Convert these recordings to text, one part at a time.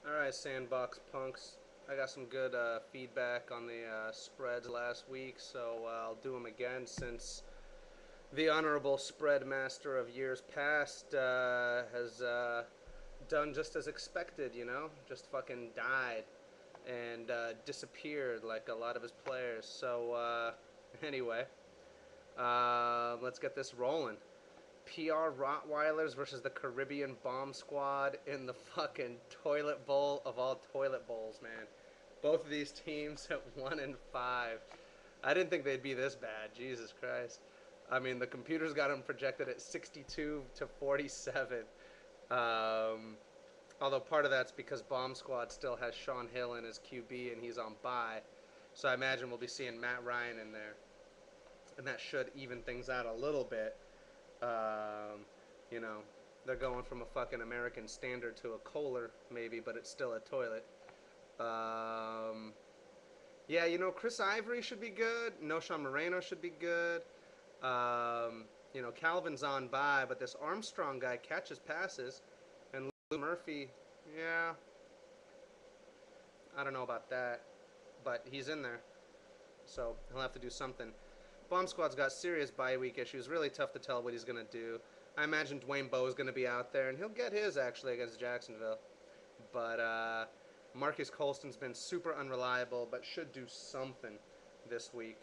Alright, Sandbox Punks. I got some good feedback on the spreads last week, so I'll do them again since the Honorable Spread Master of years past has done just as expected, you know? Just fucking died and disappeared like a lot of his players. So, anyway, let's get this rolling. PR Rottweilers versus the Caribbean Bomb Squad in the fucking toilet bowl of all toilet bowls, man. Both of these teams at 1-5. I didn't think they'd be this bad. Jesus Christ. I mean, the computers got them projected at 62 to 47. Um, Although part of that's because Bomb Squad still has Sean Hill in his QB and he's on bye. So I imagine we'll be seeing Matt Ryan in there. And that should even things out a little bit. Um, you know, they're going from a fucking American Standard to a Kohler, maybe, but it's still a toilet. Um, yeah, Chris Ivory should be good. Noshawn Moreno should be good. Calvin's on by, but this Armstrong guy catches passes. And Lou Murphy, yeah, I don't know about that. But he's in there. So he'll have to do something. Bomb Squad's got serious bye week issues. Really tough to tell what he's going to do. I imagine Dwayne Bowe is going to be out there, and he'll get his actually against Jacksonville. But Marcus Colston's been super unreliable, but should do something this week.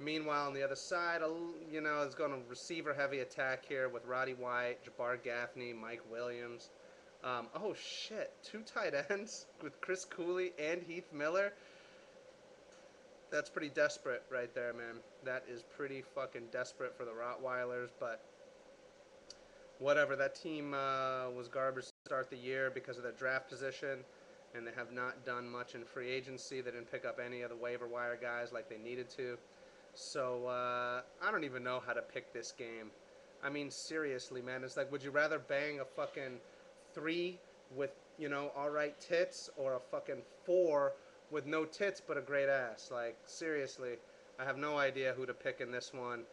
Meanwhile, on the other side, it's going to receiver-heavy attack here with Roddy White, Jabbar Gaffney, Mike Williams. Oh shit, 2 tight ends with Chris Cooley and Heath Miller. That's pretty desperate right there, man. That is pretty fucking desperate for the Rottweilers, but whatever. That team was garbage to start the year because of their draft position, and they have not done much in free agency. They didn't pick up any of the waiver wire guys like they needed to. So I don't even know how to pick this game. I mean, seriously, man. It's like, would you rather bang a fucking 3 with, all right tits, or a fucking 4 with no tits but a great ass? Like, seriously, I have no idea who to pick in this one.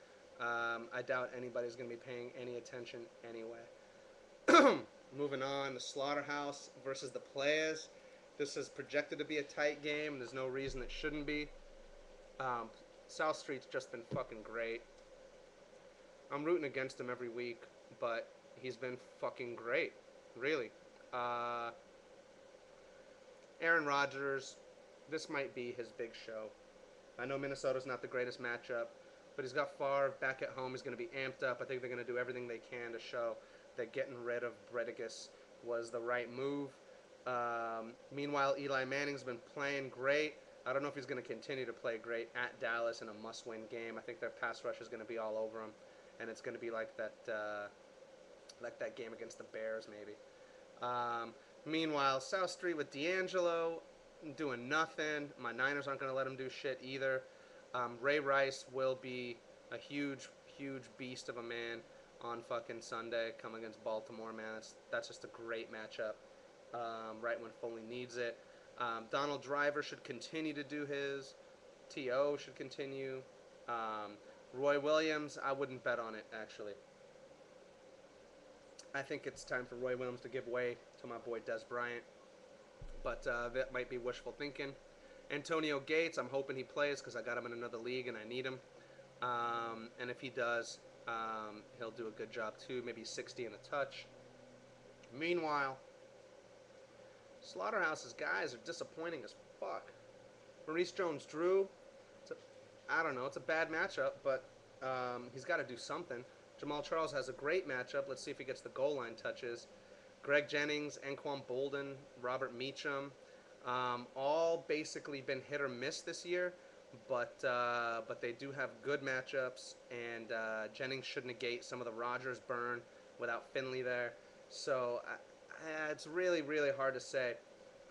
I doubt anybody's going to be paying any attention anyway. Moving on, the Slaughterhouse versus the Players. This is projected to be a tight game. There's no reason it shouldn't be. South Street's just been fucking great. I'm rooting against him every week, but he's been fucking great. Really. Uh, Aaron Rodgers, this might be his big show. I know Minnesota's not the greatest matchup, but he's got Favre back at home. He's going to be amped up. I think they're going to do everything they can to show that getting rid of Bredigus was the right move. Meanwhile, Eli Manning's been playing great. I don't know if he's going to continue to play great at Dallas in a must-win game. I think their pass rush is going to be all over him, and it's going to be like that game against the Bears, maybe. Meanwhile, South Street with D'Angelo doing nothing. My Niners aren't going to let him do shit either. Ray Rice will be a huge, huge beast of a man on fucking Sunday coming against Baltimore, man. That's just a great matchup right when Foley needs it. Donald Driver should continue to do his. T.O. should continue. Roy Williams, I wouldn't bet on it, actually. I think it's time for Roy Williams to give way to my boy Des Bryant. But that might be wishful thinking. Antonio Gates, I'm hoping he plays because I got him in another league and I need him. And if he does, he'll do a good job too. Maybe 60 and a touch. Meanwhile, Slaughterhouse's guys are disappointing as fuck. Maurice Jones-Drew, I don't know, it's a bad matchup, but he's got to do something. Jamal Charles has a great matchup. Let's see if he gets the goal line touches. Greg Jennings, Anquan Bolden, Robert Meacham, all basically been hit or miss this year, but they do have good matchups, and Jennings should negate some of the Rodgers burn without Finley there. So it's really, really hard to say.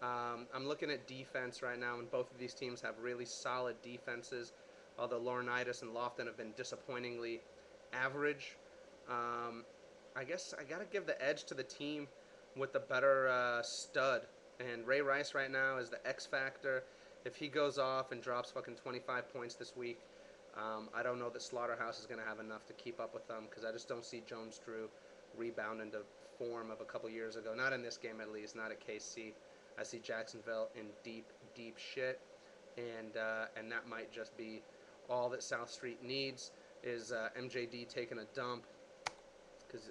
I'm looking at defense right now, and both of these teams have really solid defenses, although Laurinaitis and Lofton have been disappointingly average. I guess I got to give the edge to the team with the better stud. And Ray Rice right now is the X factor. If he goes off and drops fucking 25 points this week, I don't know that Slaughterhouse is going to have enough to keep up with them, because I just don't see Jones-Drew rebound into form of a couple years ago. Not in this game, at least. Not at KC. I see Jacksonville in deep, deep shit, and that might just be all that South Street needs is MJD taking a dump, because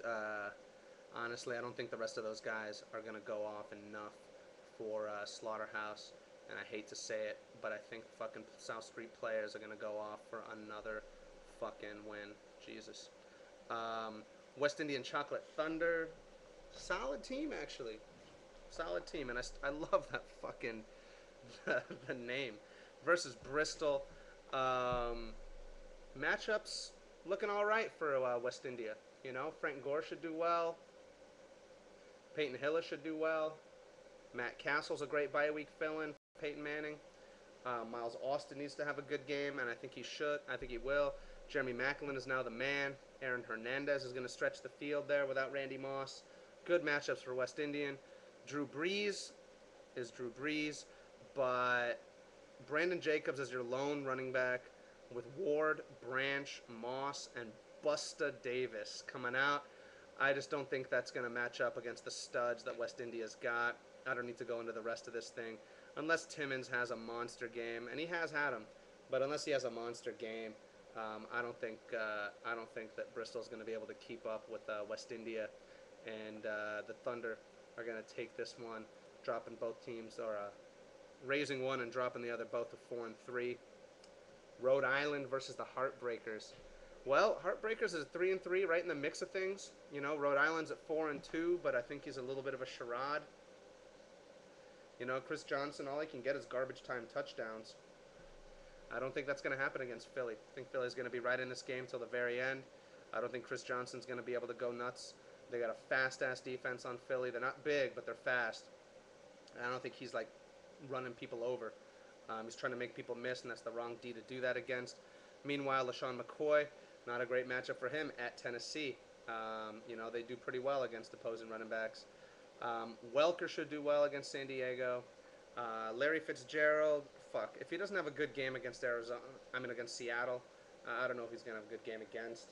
honestly, I don't think the rest of those guys are going to go off enough for Slaughterhouse. And I hate to say it, but I think fucking South Street players are going to go off for another fucking win. Jesus. West Indian Chocolate Thunder. Solid team, actually. Solid team. And I love that fucking the name. Versus Bristol. Matchups looking all right for West India. You know, Frank Gore should do well. Peyton Hillis should do well. Matt Castle's a great bye-week fill-in for Peyton Manning. Miles Austin needs to have a good game, and I think he should. I think he will. Jeremy Macklin is now the man. Aaron Hernandez is going to stretch the field there without Randy Moss. Good matchups for West Indian. Drew Brees is Drew Brees, but Brandon Jacobs is your lone running back with Ward, Branch, Moss, and Busta Davis coming out. I just don't think that's going to match up against the studs that West India's got. I don't need to go into the rest of this thing. Unless Timmons has a monster game, and he has had them, but unless he has a monster game, I don't think that Bristol's going to be able to keep up with West India, and the Thunder are going to take this one, dropping both teams, or raising one and dropping the other, both to 4-3. Rhode Island versus the Heartbreakers. Well, Heartbreakers is 3-3, right in the mix of things. You know, Rhode Island's at 4-2, but I think he's a little bit of a charade. You know, Chris Johnson, all he can get is garbage time touchdowns. I don't think that's going to happen against Philly. I think Philly's going to be right in this game till the very end. I don't think Chris Johnson's going to be able to go nuts. They got a fast-ass defense on Philly. They're not big, but they're fast. And I don't think he's, like, running people over. He's trying to make people miss, and that's the wrong D to do that against. Meanwhile, LaShawn McCoy, not a great matchup for him at Tennessee. You know, they do pretty well against opposing running backs. Welker should do well against San Diego. Larry Fitzgerald, fuck. If he doesn't have a good game against against Seattle, I don't know if he's going to have a good game against.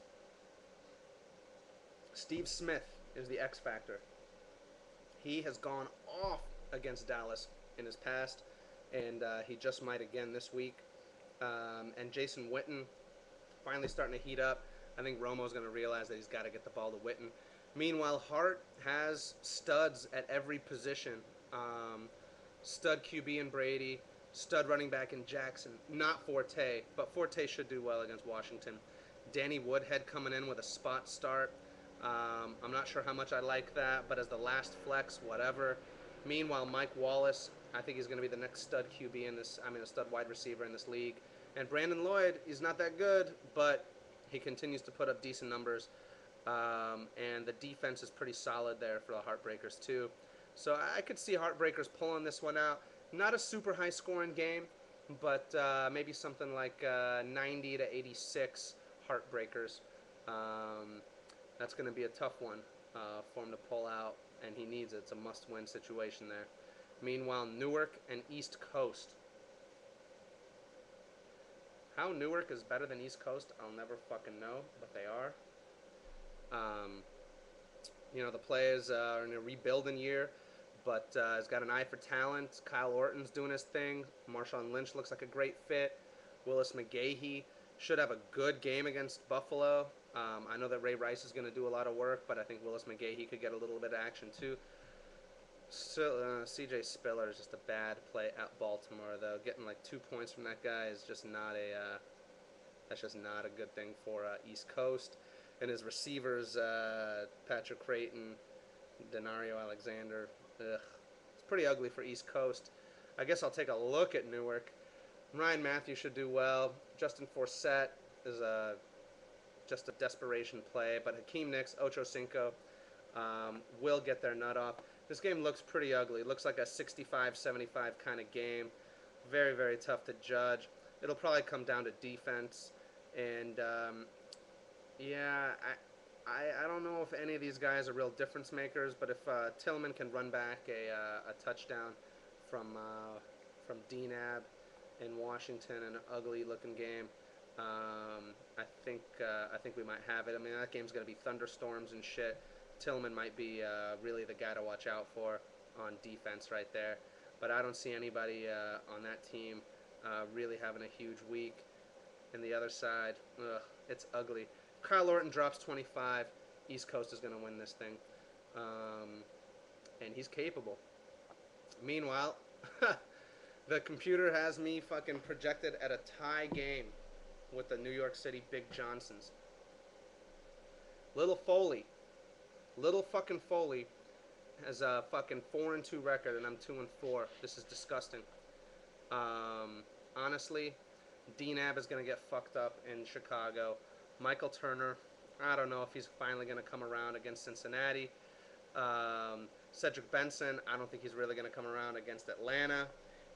Steve Smith is the X factor. He has gone off against Dallas in his past, and he just might again this week. And Jason Witten finally starting to heat up. I think Romo's going to realize that he's got to get the ball to Witten. Meanwhile, Hart has studs at every position. Stud QB in Brady, stud running back in Jackson. Not Forte, but Forte should do well against Washington. Danny Woodhead coming in with a spot start. I'm not sure how much I like that, but as the last flex, whatever. Meanwhile, Mike Wallace, I think he's going to be the next stud QB in this, a stud wide receiver in this league. And Brandon Lloyd, he's not that good, but he continues to put up decent numbers. And the defense is pretty solid there for the Heartbreakers too. So I could see Heartbreakers pulling this one out. Not a super high scoring game, but maybe something like 90 to 86 Heartbreakers. That's going to be a tough one for him to pull out, and he needs it. It's a must-win situation there. Meanwhile, Newark and East Coast. How Newark is better than East Coast, I'll never fucking know, but they are. You know, the players are in a rebuilding year, but has got an eye for talent. Kyle Orton's doing his thing. Marshawn Lynch looks like a great fit. Willis McGahee should have a good game against Buffalo. I know that Ray Rice is going to do a lot of work, but I think Willis McGahee could get a little bit of action too. So, C.J. Spiller is just a bad play at Baltimore, though. Getting like 2 points from that guy is just not that's just not a good thing for East Coast. And his receivers, Patrick Creighton, Denario Alexander, ugh. It's pretty ugly for East Coast. I guess I'll take a look at Newark. Ryan Matthews should do well. Justin Forsett is just a desperation play, but Hakeem Nicks, Ocho Cinco will get their nut off. This game looks pretty ugly. It looks like a 65-75 kind of game. Very, very tough to judge. It'll probably come down to defense. And, yeah, I don't know if any of these guys are real difference makers, but if Tillman can run back a touchdown from DNAB in Washington, an ugly-looking game, I think we might have it. I mean, that game's going to be thunderstorms and shit. Tillman might be really the guy to watch out for on defense right there. but I don't see anybody on that team really having a huge week. And the other side, ugh, it's ugly. Kyle Orton drops 25. East Coast is going to win this thing. And he's capable. Meanwhile, the computer has me fucking projected at a tie game with the New York City Big Johnsons. Little fucking Foley has a fucking 4-2 record, and I'm 2-4. This is disgusting. Honestly, Dean Abb is gonna get fucked up in Chicago. Michael Turner, I don't know if he's finally gonna come around against Cincinnati. Cedric Benson, I don't think he's really gonna come around against Atlanta.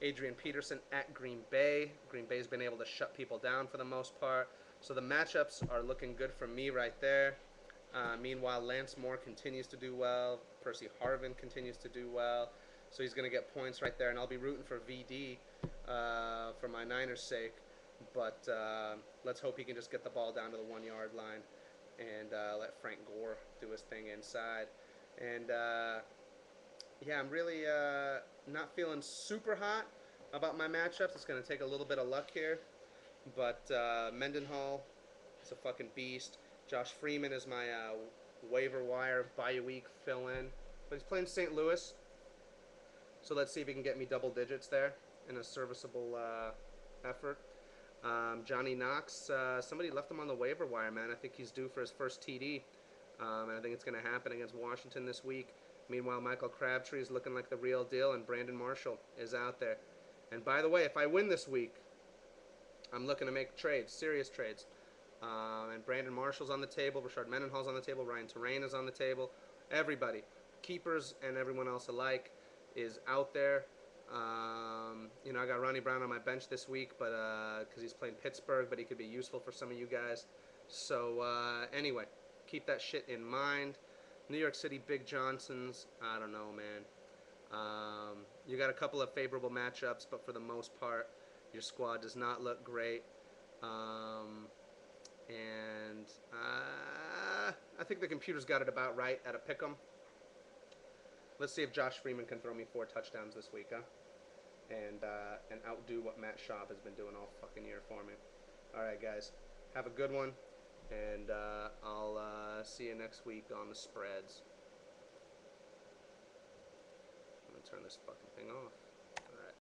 Adrian Peterson at Green Bay. Green Bay's been able to shut people down for the most part. So the matchups are looking good for me right there. Meanwhile, Lance Moore continues to do well. Percy Harvin continues to do well. So he's going to get points right there. And I'll be rooting for VD for my Niners' sake. But let's hope he can just get the ball down to the 1-yard line and let Frank Gore do his thing inside. And yeah, I'm really not feeling super hot about my matchups. It's going to take a little bit of luck here. But Mendenhall is a fucking beast. Josh Freeman is my waiver wire bye-week fill-in. But he's playing St. Louis. So let's see if he can get me double digits there in a serviceable effort. Johnny Knox, somebody left him on the waiver wire, man. I think he's due for his first TD. And I think it's going to happen against Washington this week. Meanwhile, Michael Crabtree is looking like the real deal, and Brandon Marshall is out there. And by the way, if I win this week, I'm looking to make trades, serious trades. And Brandon Marshall's on the table, Rashard Mendenhall's on the table, Ryan Terrain is on the table. Everybody, keepers and everyone else alike, is out there. You know, I got Ronnie Brown on my bench this week, but because he's playing Pittsburgh, but he could be useful for some of you guys. So anyway, keep that shit in mind. New York City Big Johnsons, I don't know, man. You got a couple of favorable matchups, but for the most part, your squad does not look great. And I think the computer's got it about right at a pick'em. Let's see if Josh Freeman can throw me 4 touchdowns this week, huh? And outdo what Matt Schaub has been doing all fucking year for me. All right, guys. Have a good one. And I'll see you next week on the spreads. I'm going to turn this fucking thing off.